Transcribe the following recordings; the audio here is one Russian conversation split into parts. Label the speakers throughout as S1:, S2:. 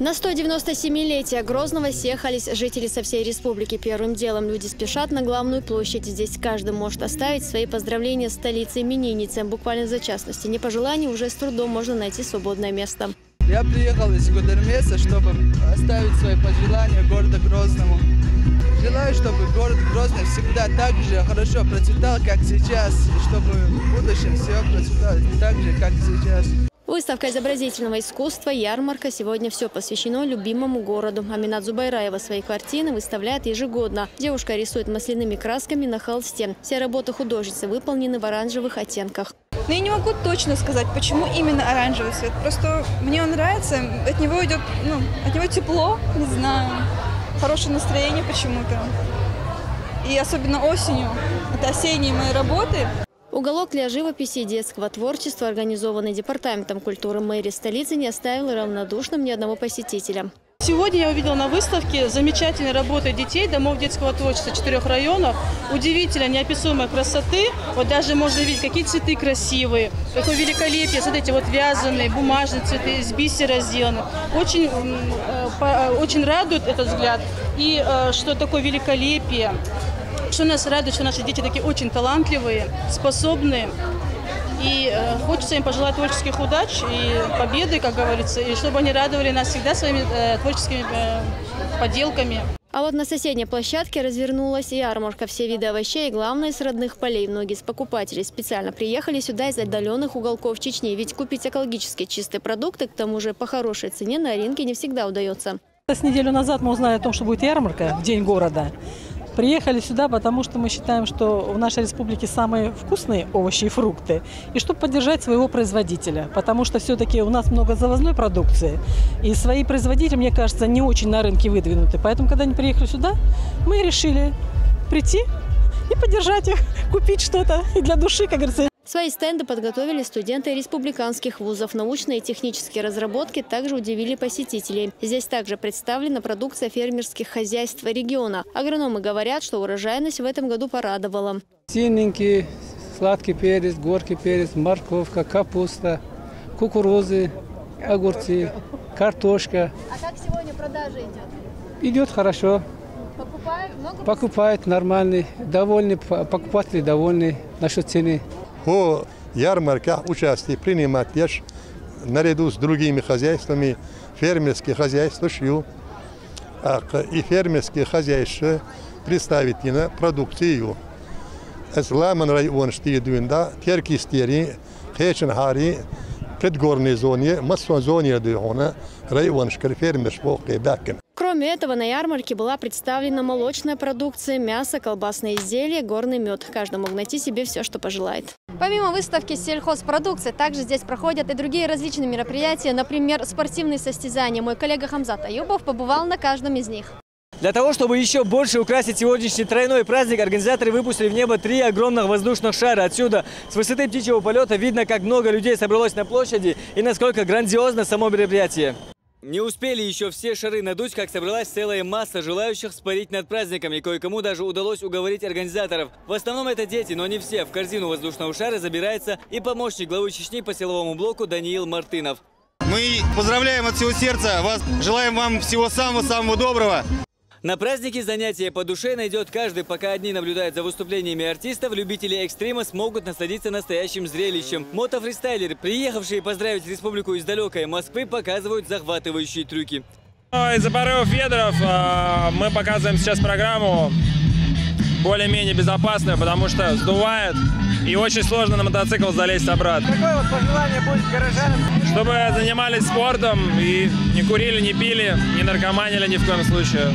S1: На 197-летие Грозного съехались жители со всей республики. Первым делом люди спешат на главную площадь. Здесь каждый может оставить свои поздравления с столицей именинницам. Буквально за частности. Не по желанию, уже с трудом можно найти свободное место.
S2: Я приехал из Гудермеса, чтобы оставить свои пожелания городу Грозному. Желаю, чтобы город Грозный всегда так же хорошо процветал, как сейчас. И чтобы в будущем все процветало так же, как сейчас.
S1: Выставка изобразительного искусства «Ярмарка» сегодня все посвящено любимому городу. Аминат Зубайраева свои картины выставляет ежегодно. Девушка рисует масляными красками на холсте. Все работы художницы выполнены в оранжевых оттенках.
S3: Но я не могу точно сказать, почему именно оранжевый цвет. Просто мне он нравится, от него идет, от него тепло, не знаю, хорошее настроение почему-то. И особенно осенью, это осенние мои работы.
S1: Уголок для живописи и детского творчества, организованный Департаментом культуры мэрии столицы, не оставил равнодушным ни одного посетителя.
S4: Сегодня я увидела на выставке замечательные работы детей домов детского творчества 4 районов. Удивительно, неописуемой красоты. Вот даже можно видеть, какие цветы красивые, какое великолепие. Смотрите, вот вязаные, бумажные цветы, из бисера сделаны. Очень радует этот взгляд. И что такое великолепие. Что нас радует, что наши дети такие очень талантливые, способные. И хочется им пожелать творческих удач и победы, как говорится, и чтобы они радовали нас всегда своими творческими поделками.
S1: А вот на соседней площадке развернулась ярмарка. Все виды овощей и, главное, с родных полей. Многие из покупателей специально приехали сюда из отдаленных уголков Чечни. Ведь купить экологически чистые продукты, к тому же по хорошей цене, на рынке не всегда удается.
S5: С неделю назад мы узнали о том, что будет ярмарка в День города. Приехали сюда, потому что мы считаем, что в нашей республике самые вкусные овощи и фрукты. И чтобы поддержать своего производителя. Потому что все-таки у нас много завозной продукции. И свои производители, мне кажется, не очень на рынке выдвинуты. Поэтому, когда они приехали сюда, мы решили прийти и поддержать их, купить что-то и для души, как говорится.
S1: Свои стенды подготовили студенты республиканских вузов. Научные и технические разработки также удивили посетителей. Здесь также представлена продукция фермерских хозяйств региона. Агрономы говорят, что урожайность в этом году порадовала.
S6: Синенький, сладкий перец, горький перец, морковка, капуста, кукурузы, огурцы, картошка.
S1: А как сегодня продажа идет?
S6: Идет хорошо.
S1: Покупают много?
S6: Покупают нормальный, довольны, покупатели довольны насчет цены.
S7: По ярмарках участие принимать наряду с другими хозяйствами, фермерские хозяйства шью, и фермерские хозяйства представительно продукцию. Исламан район штидуинда, теркистери, хеченхари, предгорной зоне, массовой зоне дуона, район фермерского бакен.
S1: Кроме этого, на ярмарке была представлена молочная продукция, мясо, колбасные изделия, горный мед. Каждый мог найти себе все, что пожелает. Помимо выставки сельхозпродукции, также здесь проходят и другие различные мероприятия, например, спортивные состязания. Мой коллега Хамзат Аюбов побывал на каждом из них.
S8: Для того, чтобы еще больше украсить сегодняшний тройной праздник, организаторы выпустили в небо 3 огромных воздушных шара. Отсюда, с высоты птичьего полета, видно, как много людей собралось на площади и насколько грандиозно само мероприятие. Не успели еще все шары надуть, как собралась целая масса желающих спорить над праздниками. Кое-кому даже удалось уговорить организаторов. В основном это дети, но не все. В корзину воздушного шара забирается и помощник главы Чечни по силовому блоку Даниил Мартынов.
S9: Мы поздравляем от всего сердца вас, желаем вам всего самого-самого доброго.
S8: На празднике занятия по душе найдет каждый. Пока одни наблюдают за выступлениями артистов, любители экстрима смогут насладиться настоящим зрелищем. Мотофристайлеры, приехавшие поздравить республику из далекой Москвы, показывают захватывающие трюки.
S10: Из-за порывов ветров мы показываем сейчас программу более-менее безопасную, потому что сдувает и очень сложно на мотоцикл залезть обратно.
S11: Какое вот пожелание будет горожанам?
S10: Чтобы занимались спортом и не курили, не пили, не наркоманили ни в коем случае.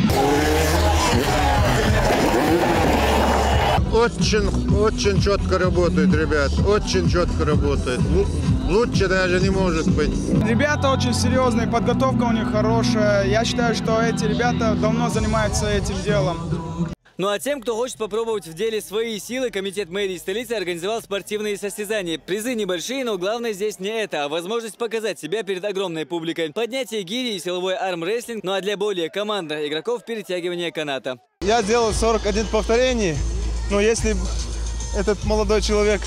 S12: Очень четко работают, ребят, очень четко работают. Лучше даже не может быть.
S13: Ребята очень серьезные, подготовка у них хорошая. Я считаю, что эти ребята давно занимаются этим делом.
S8: Ну а тем, кто хочет попробовать в деле свои силы, комитет мэрии столицы организовал спортивные состязания. Призы небольшие, но главное здесь не это, а возможность показать себя перед огромной публикой. Поднятие гири и силовой армрестлинг, ну а для более командных игроков перетягивание каната.
S14: Я сделал 41 повторений, но если этот молодой человек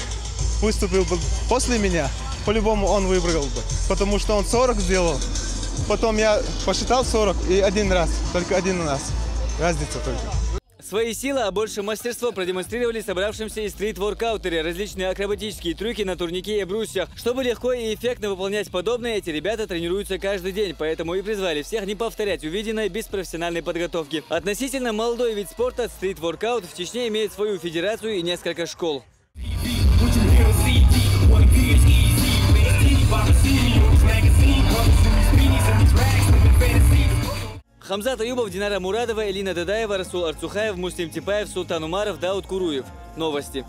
S14: выступил бы после меня, по-любому он выиграл бы, потому что он 40 сделал. потом я посчитал 40 и один раз, только один у нас. Разница только.
S8: Свои силы, а больше мастерство продемонстрировали собравшимся и стрит-воркаутеры, различные акробатические трюки на турнике и брусьях. Чтобы легко и эффектно выполнять подобное, эти ребята тренируются каждый день, поэтому и призвали всех не повторять увиденное без профессиональной подготовки. Относительно молодой вид спорта, стрит-воркаут в Чечне имеет свою федерацию и несколько школ. Хамзат Аюбов, Динара Мурадова, Элина Дадаева, Расул Арцухаев, Муслим Типаев, Султан Умаров, Дауд Куруев. Новости.